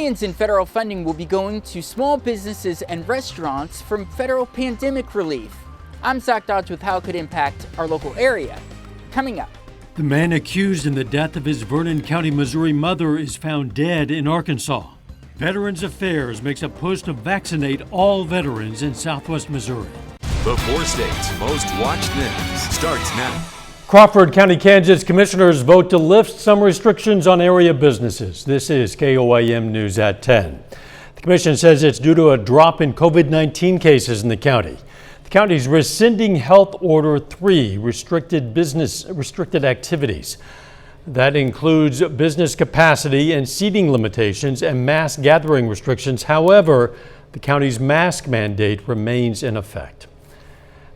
Billions in federal funding will be going to small businesses and restaurants from federal pandemic relief. I'm Zach Dodge with how it could impact our local area. Coming up. The man accused in the death of his Vernon County, Missouri mother is found dead in Arkansas. Veterans Affairs makes a push to vaccinate all veterans in Southwest Missouri. The 4 states' most watched news starts now. Crawford County, Kansas commissioners vote to lift some restrictions on area businesses. This is KOAM News at 10. The commission says it's due to a drop in COVID-19 cases in the county. The county's rescinding Health Order 3 restricted activities. That includes business capacity and seating limitations and mass gathering restrictions. However, the county's mask mandate remains in effect.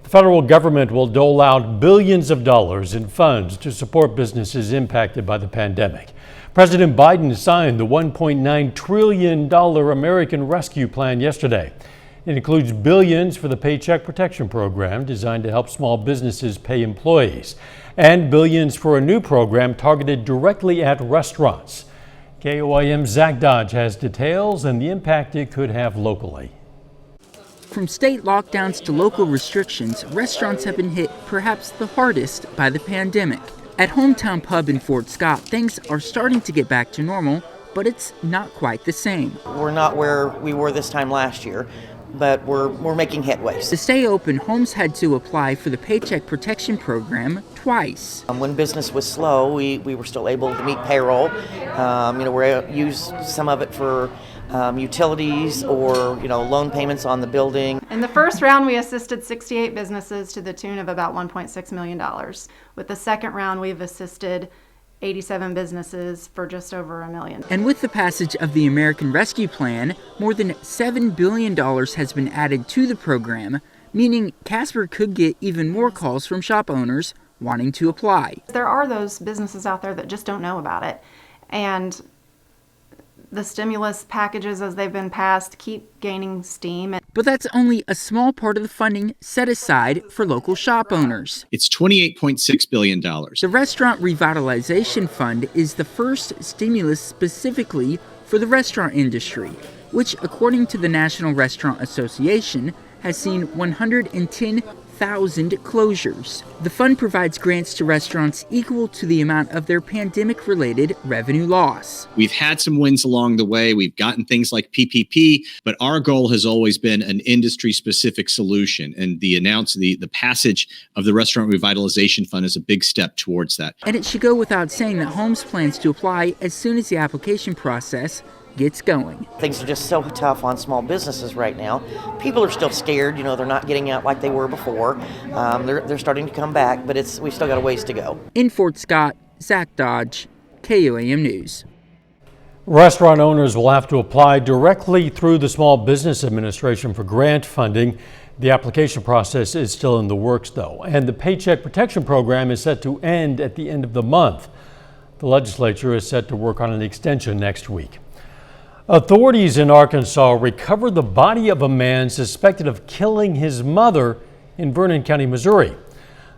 The federal government will dole out billions of dollars in funds to support businesses impacted by the pandemic. President Biden signed the $1.9 trillion American Rescue Plan yesterday. It includes billions for the Paycheck Protection Program designed to help small businesses pay employees, and billions for a new program targeted directly at restaurants. KOAM's Zach Dodge has details and the impact it could have locally. From state lockdowns to local restrictions, restaurants have been hit perhaps the hardest by the pandemic. At Hometown Pub in Fort Scott, things are starting to get back to normal, but it's not quite the same. We're not where we were this time last year, but we're making headway. To stay open, homes had to apply for the Paycheck Protection Program twice. When business was slow, we were still able to meet payroll. We're use some of it for utilities or loan payments on the building. In the first round, we assisted 68 businesses to the tune of about $1.6 million. With the second round, we've assisted 87 businesses for just over $1 million. And with the passage of the American Rescue Plan, more than $7 billion has been added to the program, meaning Casper could get even more calls from shop owners wanting to apply. There are those businesses out there that just don't know about it. And the stimulus packages as they've been passed keep gaining steam. But that's only a small part of the funding set aside for local shop owners. It's $28.6 billion. The Restaurant Revitalization Fund is the first stimulus specifically for the restaurant industry, which, according to the National Restaurant Association, has seen 110,000 closures. The fund provides grants to restaurants equal to the amount of their pandemic-related revenue loss. We've had some wins along the way. We've gotten things like PPP, but our goal has always been an industry-specific solution. And the passage of the Restaurant Revitalization Fund is a big step towards that. And it should go without saying that Holmes plans to apply as soon as the application process gets going. Things are just so tough on small businesses right now. People are still scared. They're not getting out like they were before. They're starting to come back, but we've still got a ways to go. In Fort Scott, Zach Dodge, KOAM News. Restaurant owners will have to apply directly through the Small Business Administration for grant funding. The application process is still in the works, though, and the Paycheck Protection Program is set to end at the end of the month. The legislature is set to work on an extension next week. Authorities in Arkansas recovered the body of a man suspected of killing his mother in Vernon County, Missouri.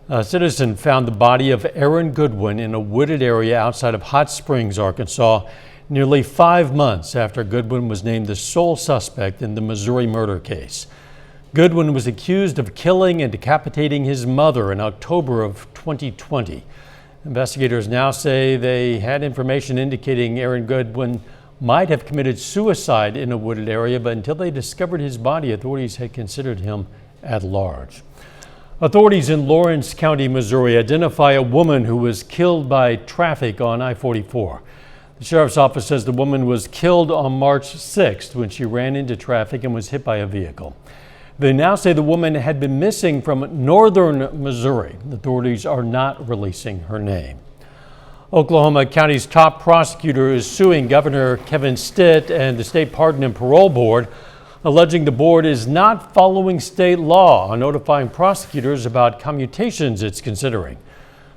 A citizen found the body of Aaron Goodwin in a wooded area outside of Hot Springs, Arkansas, nearly 5 months after Goodwin was named the sole suspect in the Missouri murder case. Goodwin was accused of killing and decapitating his mother in October of 2020. Investigators now say they had information indicating Aaron Goodwin might have committed suicide in a wooded area, but until they discovered his body, authorities had considered him at large. Authorities in Lawrence County, Missouri identify a woman who was killed by traffic on I-44. The sheriff's office says the woman was killed on March 6th when she ran into traffic and was hit by a vehicle. They now say the woman had been missing from northern Missouri. Authorities are not releasing her name. Oklahoma County's top prosecutor is suing Governor Kevin Stitt and the State Pardon and Parole Board, alleging the board is not following state law on notifying prosecutors about commutations it's considering.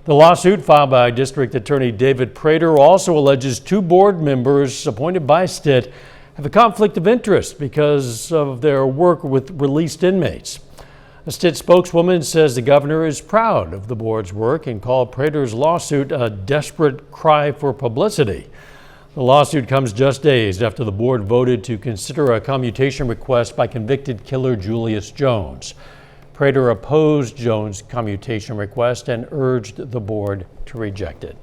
The lawsuit filed by District Attorney David Prater also alleges 2 board members appointed by Stitt have a conflict of interest because of their work with released inmates. A Stitt spokeswoman says the governor is proud of the board's work and called Prater's lawsuit a desperate cry for publicity. The lawsuit comes just days after the board voted to consider a commutation request by convicted killer Julius Jones. Prater opposed Jones' commutation request and urged the board to reject it.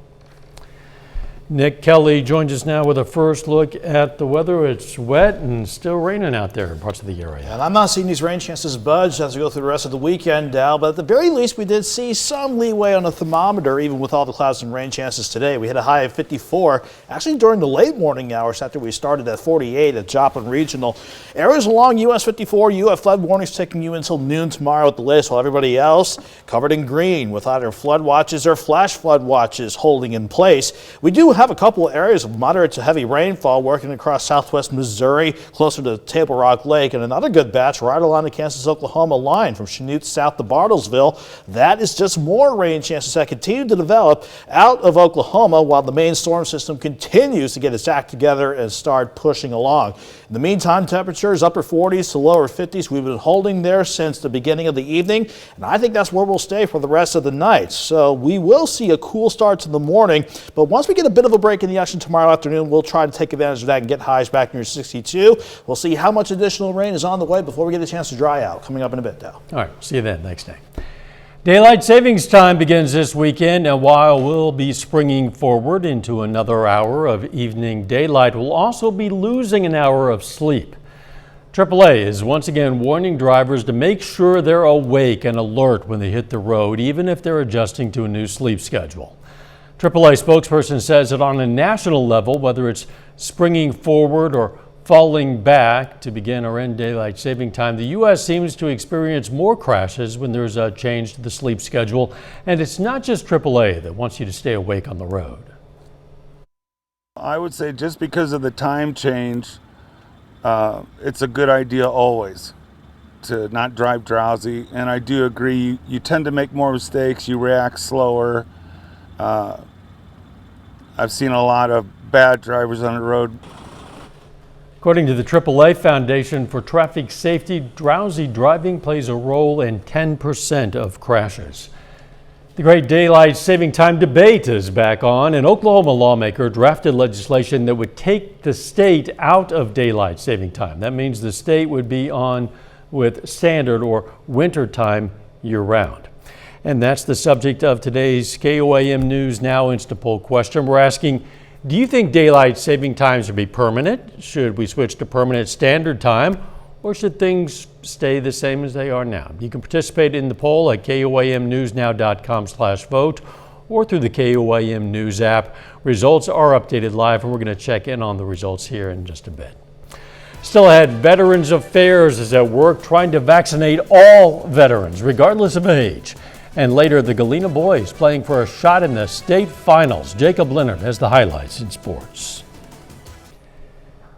Nick Kelly joins us now with a first look at the weather. It's wet and still raining out there in parts of the area. And I'm not seeing these rain chances budge as we go through the rest of the weekend, Dal, but at the very least we did see some leeway on the thermometer even with all the clouds and rain chances today. We hit a high of 54 actually during the late morning hours after we started at 48 at Joplin Regional. Areas along US 54, you have flood warnings taking you until noon tomorrow at the latest, while everybody else covered in green with either flood watches or flash flood watches holding in place. We do have a couple of areas of moderate to heavy rainfall working across southwest Missouri, closer to Table Rock Lake, and another good batch right along the Kansas-Oklahoma line from Chanute south to Bartlesville. That is just more rain chances that continue to develop out of Oklahoma while the main storm system continues to get its act together and start pushing along. In the meantime, temperatures upper 40s to lower 50s. We've been holding there since the beginning of the evening, and I think that's where we'll stay for the rest of the night. So we will see a cool start to the morning, but once we get a bit of a break in the action tomorrow afternoon, we'll try to take advantage of that and get highs back near 62. We'll see how much additional rain is on the way before we get a chance to dry out. Coming up in a bit, Dal. All right, see you then. Thanks, Nick. Daylight savings time begins this weekend, and while we'll be springing forward into another hour of evening daylight, we'll also be losing an hour of sleep. AAA is once again warning drivers to make sure they're awake and alert when they hit the road, even if they're adjusting to a new sleep schedule. AAA spokesperson says that on a national level, whether it's springing forward or falling back to begin or end daylight saving time, the U.S. seems to experience more crashes when there's a change to the sleep schedule. And it's not just AAA that wants you to stay awake on the road. I would say just because of the time change, it's a good idea always to not drive drowsy. And I do agree, you tend to make more mistakes, you react slower. I've seen a lot of bad drivers on the road. According to the AAA Foundation for Traffic Safety, drowsy driving plays a role in 10% of crashes. The great daylight saving time debate is back on. An Oklahoma lawmaker drafted legislation that would take the state out of daylight saving time. That means the state would be on with standard or winter time year-round. And that's the subject of today's KOAM News Now Instant Poll question. We're asking, do you think daylight saving time should be permanent? Should we switch to permanent standard time? Or should things stay the same as they are now? You can participate in the poll at KOAMnewsnow.com/vote or through the KOAM News app. Results are updated live, and we're going to check in on the results here in just a bit. Still ahead, Veterans Affairs is at work trying to vaccinate all veterans, regardless of age. And later, the Galena boys playing for a shot in the state finals. Jacob Leonard has the highlights in sports.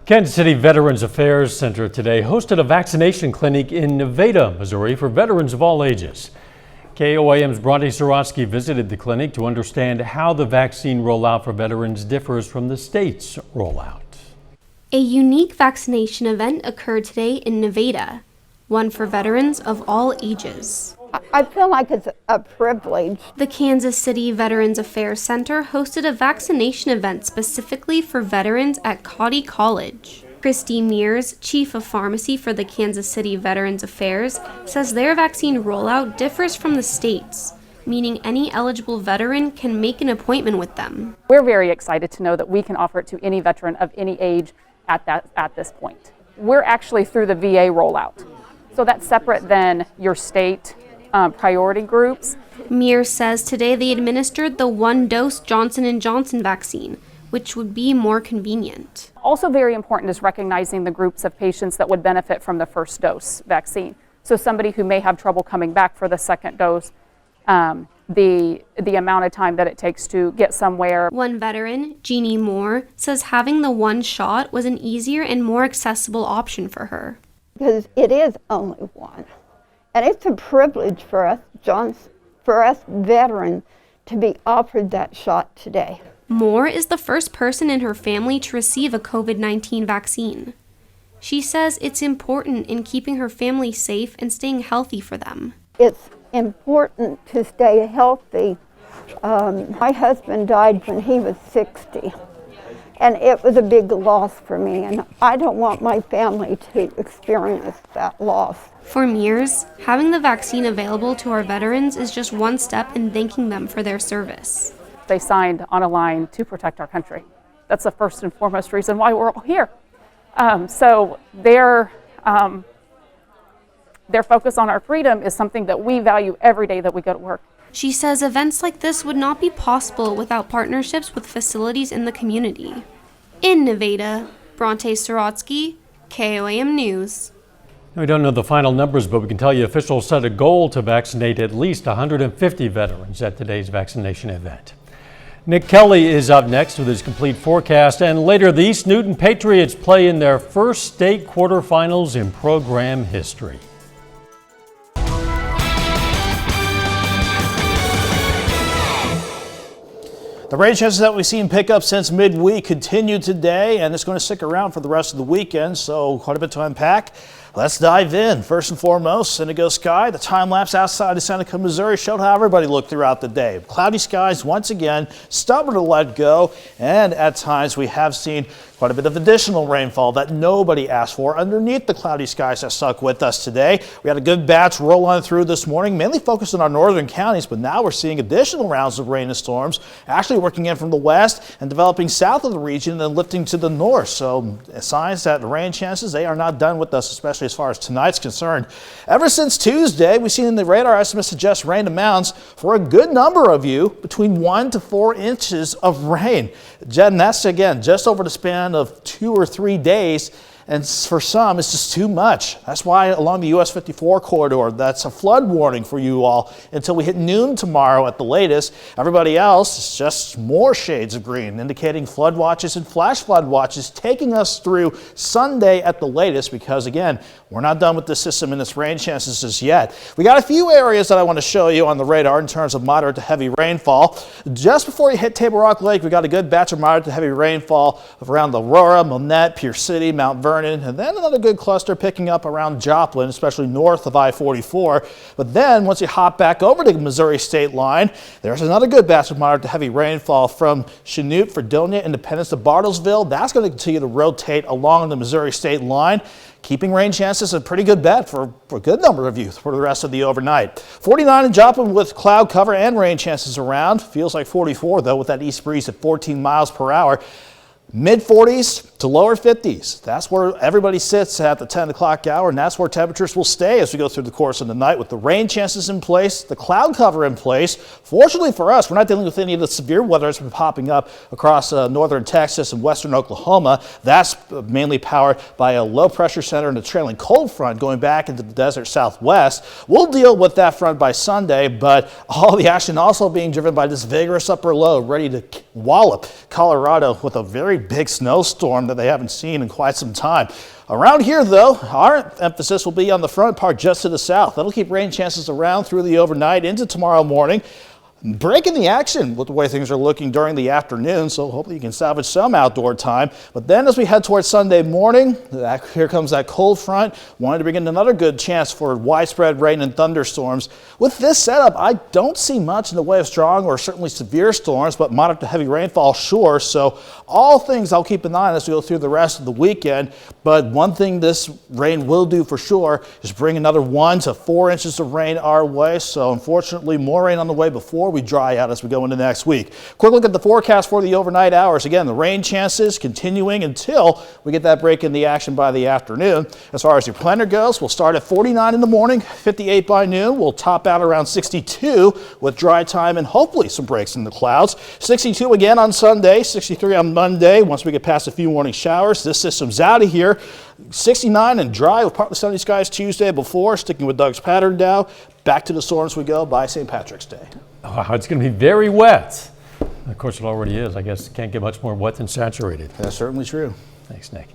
Kansas City Veterans Affairs Center today hosted a vaccination clinic in Nevada, Missouri for veterans of all ages. KOAM's Bronte Sorotsky visited the clinic to understand how the vaccine rollout for veterans differs from the state's rollout. A unique vaccination event occurred today in Nevada, one for veterans of all ages. I feel like it's a privilege. The Kansas City Veterans Affairs Center hosted a vaccination event specifically for veterans at Cody College. Christy Mears, Chief of Pharmacy for the Kansas City Veterans Affairs, says their vaccine rollout differs from the state's, meaning any eligible veteran can make an appointment with them. We're very excited to know that we can offer it to any veteran of any age at this point. We're actually through the VA rollout, so that's separate than your state priority groups. Mears says today they administered the one-dose Johnson & Johnson vaccine, which would be more convenient. Also very important is recognizing the groups of patients that would benefit from the first dose vaccine. So somebody who may have trouble coming back for the second dose, the amount of time that it takes to get somewhere. One veteran, Jeannie Moore, says having the one shot was an easier and more accessible option for her. Because it is only one. And it's a privilege for us veterans to be offered that shot today. Moore is the first person in her family to receive a COVID-19 vaccine. She says it's important in keeping her family safe and staying healthy for them. It's important to stay healthy. My husband died when he was 60. And it was a big loss for me, and I don't want my family to experience that loss. For Mears, having the vaccine available to our veterans is just one step in thanking them for their service. They signed on a line to protect our country. That's the first and foremost reason why we're all here. So their focus on our freedom is something that we value every day that we go to work. She says events like this would not be possible without partnerships with facilities in the community. In Nevada, Bronte Sorotsky, KOAM News. We don't know the final numbers, but we can tell you officials set a goal to vaccinate at least 150 veterans at today's vaccination event. Nick Kelly is up next with his complete forecast, and later the East Newton Patriots play in their first state quarterfinals in program history. The rain chances that we've seen pick up since midweek continue today, and it's going to stick around for the rest of the weekend, so quite a bit to unpack. Let's dive in. First and foremost, Indigo Sky. The time lapse outside of Seneca, Missouri showed how everybody looked throughout the day. Cloudy skies once again, stubborn to let go, and at times we have seen quite a bit of additional rainfall that nobody asked for underneath the cloudy skies that stuck with us today. We had a good batch roll on through this morning, mainly focused on our northern counties, but now we're seeing additional rounds of rain and storms actually working in from the west and developing south of the region and then lifting to the north. So signs that the rain chances, they are not done with us, especially as far as tonight's concerned. Ever since Tuesday, we've seen the radar estimates suggest rain amounts for a good number of you between 1 to 4 inches of rain. And that's again just over the span of 2 or 3 days. And for some, it's just too much. That's why along the US 54 corridor, that's a flood warning for you all until we hit noon tomorrow at the latest. Everybody else is just more shades of green, indicating flood watches and flash flood watches taking us through Sunday at the latest, because again, we're not done with this system and its rain chances just yet. We got a few areas that I want to show you on the radar in terms of moderate to heavy rainfall. Just before you hit Table Rock Lake, we got a good batch of moderate to heavy rainfall around Aurora, Monette, Pierce City, Mount Vernon, and then another good cluster picking up around Joplin, especially north of I-44. But then once you hop back over to the Missouri state line, there's another good batch of moderate to heavy rainfall from Chanute, Fredonia, Independence to Bartlesville. That's going to continue to rotate along the Missouri state line, keeping rain chances a pretty good bet for a good number of you for the rest of the overnight. 49 in Joplin with cloud cover and rain chances around. Feels like 44 though with that east breeze at 14 miles per hour. Mid 40s to lower 50s. That's where everybody sits at the 10 o'clock hour, and that's where temperatures will stay as we go through the course of the night with the rain chances in place, the cloud cover in place. Fortunately for us, we're not dealing with any of the severe weather that's been popping up across northern Texas and western Oklahoma. That's mainly powered by a low pressure center and a trailing cold front going back into the desert southwest. We'll deal with that front by Sunday, but all the action also being driven by this vigorous upper low ready to wallop Colorado with a very big snowstorm that they haven't seen in quite some time. Around here, though, our emphasis will be on the front part just to the south. That'll keep rain chances around through the overnight into tomorrow morning. Breaking the action with the way things are looking during the afternoon, so hopefully you can salvage some outdoor time. But then as we head towards Sunday morning, here comes that cold front. Wanted to bring in another good chance for widespread rain and thunderstorms. With this setup, I don't see much in the way of strong or certainly severe storms, but moderate to heavy rainfall, sure. So all things I'll keep an eye on as we go through the rest of the weekend. But one thing this rain will do for sure is bring another 1 to 4 inches of rain our way. So unfortunately, more rain on the way before we dry out as we go into next week. Quick look at the forecast for the overnight hours. Again, the rain chances continuing until we get that break in the action by the afternoon. As far as your planner goes, we'll start at 49 in the morning, 58 by noon. We'll top out around 62 with dry time and hopefully some breaks in the clouds. 62 again on Sunday, 63 on Monday. Once we get past a few morning showers, this system's out of here. 69 and dry with partly sunny skies Tuesday before, sticking with Doug's pattern now. Back to the storms we go by St. Patrick's Day. Wow, it's going to be very wet. Of course, it already is. I guess it can't get much more wet than saturated. That's certainly true. Thanks, Nick.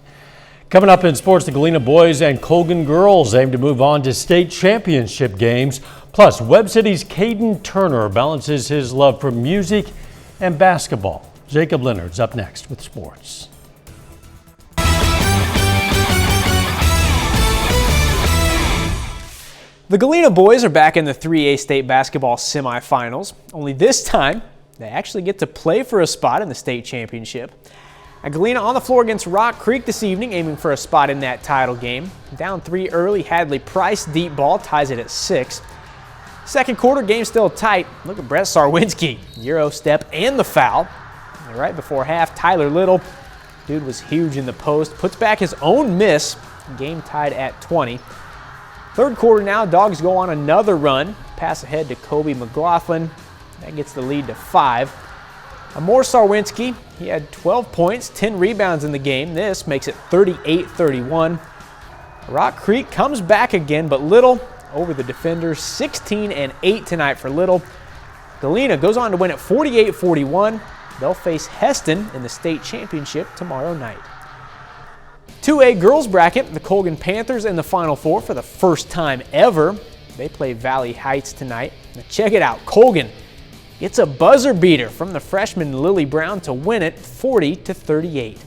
Coming up in sports, the Galena boys and Colgan girls aim to move on to state championship games. Plus, Webb City's Kaden Turner balances his love for music and basketball. Jacob Leonard's up next with sports. The Galena boys are back in the 3A state basketball semifinals, only this time they actually get to play for a spot in the state championship. Galena on the floor against Rock Creek this evening, aiming for a spot in that title game. Down 3 early, Hadley Price deep ball ties it at 6. Second quarter, game still tight. Look at Brett Sarwinski, Euro step and the foul. And right before half, Tyler Little, dude was huge in the post, puts back his own miss. Game tied at 20. Third quarter now, Dogs go on another run. Pass ahead to Kobe McLaughlin. That gets the lead to 5. Amor Sarwinski, he had 12 points, 10 rebounds in the game. This makes it 38-31. Rock Creek comes back again, but Little over the defenders, 16 and 8 tonight for Little. Galena goes on to win at 48-41. They'll face Heston in the state championship tomorrow night. 2A girls bracket, the Colgan Panthers in the Final Four for the first time ever. They play Valley Heights tonight. Now check it out, Colgan gets a buzzer beater from the freshman Lily Brown to win it 40-38.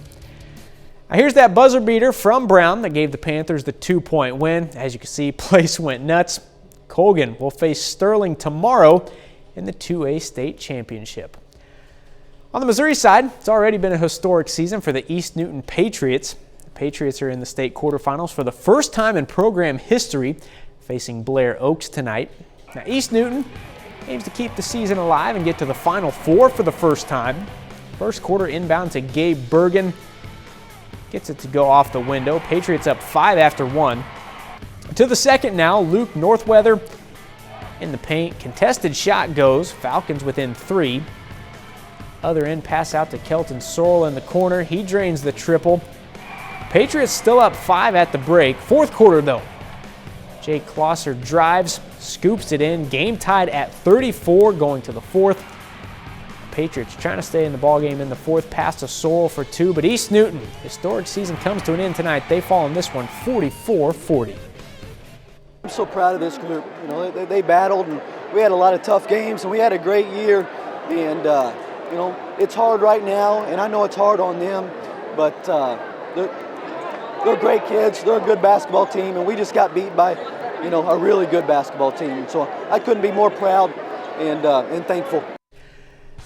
Now here's that buzzer beater from Brown that gave the Panthers the 2-point win. As you can see, place went nuts. Colgan will face Sterling tomorrow in the 2A state championship. On the Missouri side, it's already been a historic season for the East Newton Patriots. The Patriots are in the state quarterfinals for the first time in program history, facing Blair Oaks tonight. Now East Newton aims to keep the season alive and get to the Final Four for the first time. First quarter inbound to Gabe Bergen. Gets it to go off the window. Patriots up 5 after 1. To the second now, Luke Northweather in the paint. Contested shot goes. Falcons within 3. Other end pass out to Kelton Sorrell in the corner. He drains the triple. Patriots still up 5 at the break. Fourth quarter though. Jake Klosser drives, scoops it in. Game tied at 34 going to the fourth. Patriots trying to stay in the ballgame in the fourth. Pass to Sorrell for 2, but East Newton, historic season comes to an end tonight. They fall in this one 44-40. I'm so proud of this group. You know, they battled, and we had a lot of tough games, and we had a great year. And you know, it's hard right now, and I know it's hard on them, but they're great kids. They're a good basketball team, and we just got beat by, you know, a really good basketball team. So I couldn't be more proud and thankful.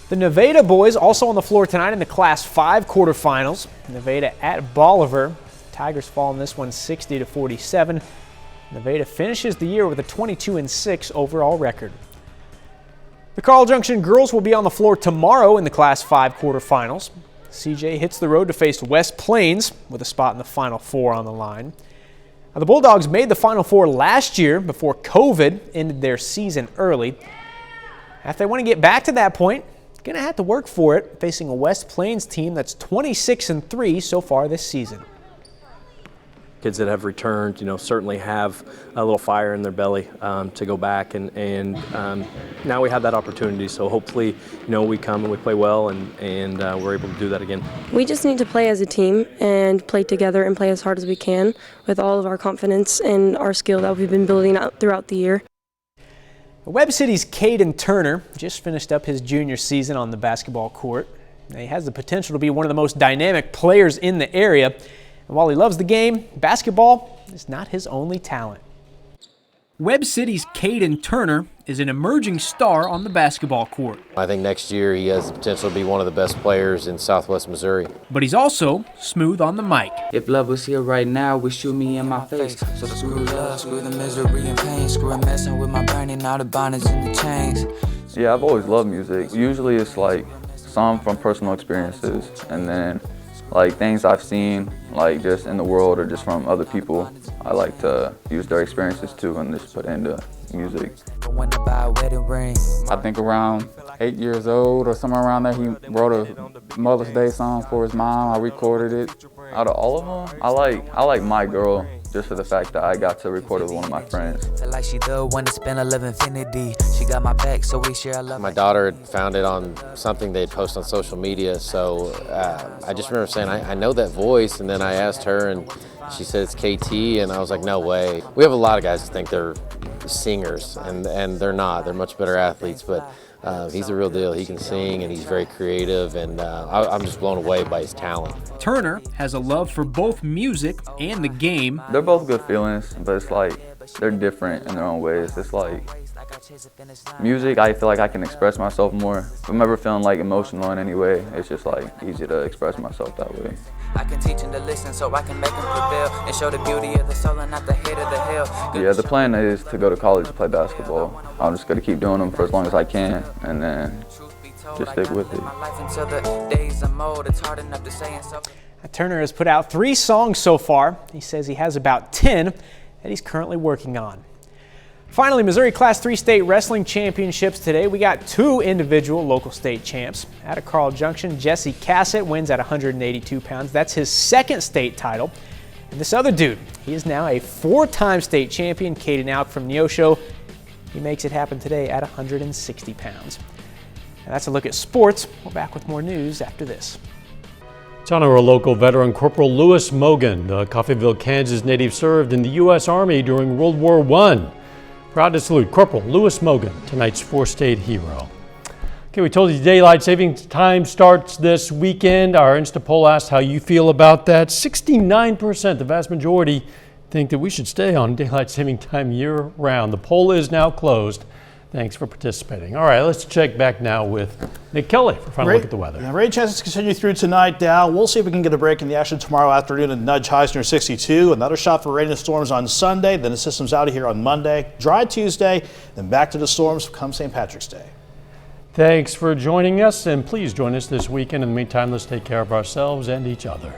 The Nevada boys also on the floor tonight in the Class 5 quarterfinals. Nevada at Bolivar. Tigers fall in this one 60-47. Nevada finishes the year with a 22-6 overall record. The Carl Junction girls will be on the floor tomorrow in the Class 5 quarterfinals. CJ hits the road to face West Plains with a spot in the Final Four on the line. Now, the Bulldogs made the Final Four last year before COVID ended their season early. If they want to get back to that point, going to have to work for it, facing a West Plains team that's 26-3 so far this season. Kids that have returned, you know, certainly have a little fire in their belly to go back, and now we have that opportunity. So hopefully, you know, we come and we play well, and we're able to do that again. We just need to play as a team and play together and play as hard as we can with all of our confidence and our skill that we've been building out throughout the year. Webb City's Kaden Turner just finished up his junior season on the basketball court. He has the potential to be one of the most dynamic players in the area. And while he loves the game, basketball is not his only talent. Webb City's Kaden Turner is an emerging star on the basketball court. I think next year he has the potential to be one of the best players in Southwest Missouri. But he's also smooth on the mic. If love was here right now, would shoot me in my face. So screw love, screw the misery and pain, screw messing with my brain and all the bonnets and the chains. Yeah, I've always loved music. Usually it's like some from personal experiences, and then like things I've seen, like just in the world or just from other people. I like to use their experiences too and just put it into music. I think around 8 years old or somewhere around there, he wrote a Mother's Day song for his mom. I recorded it. Out of all of them, I like My Girl, just for the fact that I got to record it with one of my friends. Like she the one to spend a love infinity. She got my back, so we share a love. My daughter had found it on something they'd post on social media, so I just remember saying, I know that voice, and then I asked her, and she said it's KT, and I was like, no way. We have a lot of guys that think they're singers, and they're not. They're much better athletes, but he's the real deal. He can sing, and he's very creative, and I'm just blown away by his talent. Turner has a love for both music and the game. They're both good feelings, but it's like they're different in their own ways. It's like Music, I feel like I can express myself more. If I'm ever feeling like emotional in any way, it's just like easy to express myself that way. I can teach them to listen so I can make them prevail and show the beauty of the soul and not the hate of the hell. Yeah, the plan is to go to college to play basketball. I'm just going to keep doing them for as long as I can and then just stick with it. Turner has put out 3 songs so far. He says he has about 10 that he's currently working on. Finally, Missouri Class 3 State Wrestling Championships today. We got 2 individual local state champs. Out of Carl Junction, Jesse Cassett wins at 182 pounds. That's his 2nd state title. And this other dude, he is now a 4-time state champion, Kaden Turner from Neosho. He makes it happen today at 160 pounds. And that's a look at sports. We're back with more news after this. To honor a local veteran, Corporal Lewis Mogan, the Coffeyville, Kansas native, served in the U.S. Army during World War I. Proud to salute Corporal Lewis Mogan, tonight's 4-state hero. Okay, we told you daylight savings time starts this weekend. Our Insta poll asked how you feel about that. 69%, the vast majority, think that we should stay on daylight saving time year round. The poll is now closed. Thanks for participating. All right, let's check back now with Nick Kelly for a final look at the weather. Yeah, rain chances continue through tonight, Dow. We'll see if we can get a break in the action tomorrow afternoon and nudge highs near 62. Another shot for rain and storms on Sunday. Then the system's out of here on Monday. Dry Tuesday, then back to the storms come St. Patrick's Day. Thanks for joining us, and please join us this weekend. In the meantime, let's take care of ourselves and each other.